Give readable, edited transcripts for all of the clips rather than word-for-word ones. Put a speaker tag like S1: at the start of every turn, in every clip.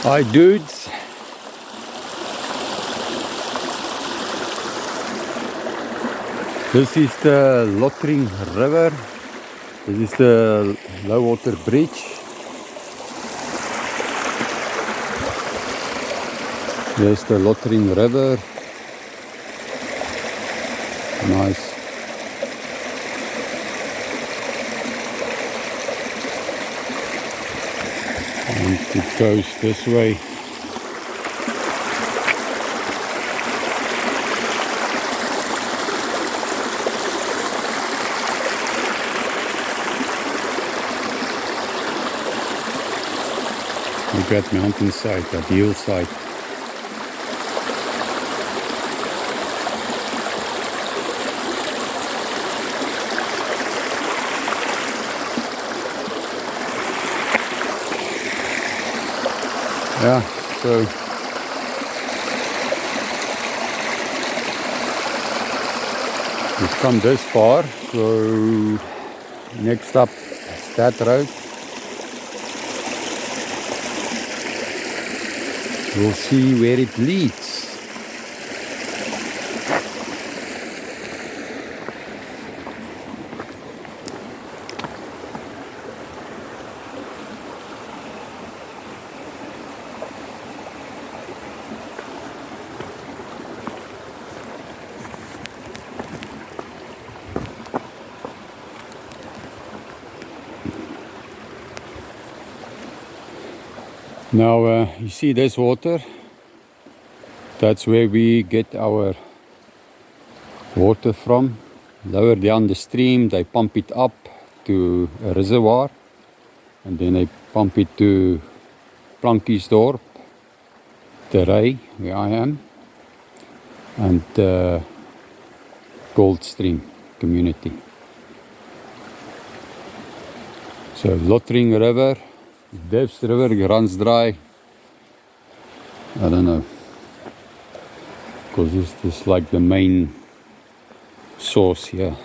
S1: Hi dudes, this is the Lottering River. This is the low water bridge. There's the Lottering River. Nice. And it goes this way. Look at mountainside, that hillside. Yeah, so we've come this far, so next up is that road. We'll see where it leads. Now you see this water, that's where we get our water from. Lower down the stream they pump it up to a reservoir and then they pump it to Plankiesdorp, Terrey, where I am, and Goldstream community. So Lottering River, Devs River runs dry. I don't know, because this is like the main source here.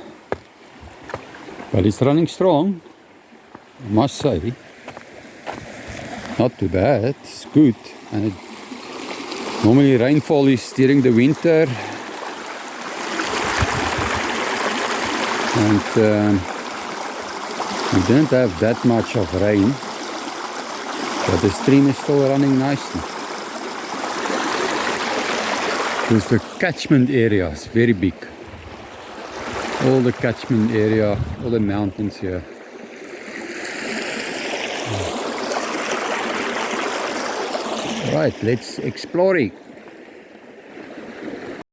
S1: But it's running strong, I must say. Not too bad, it's good. And normally rainfall is during the winter. And we didn't have that much of rain. But the stream is still running nicely. Because the catchment area is very big. All the catchment area, all the mountains here. Right, let's explore it.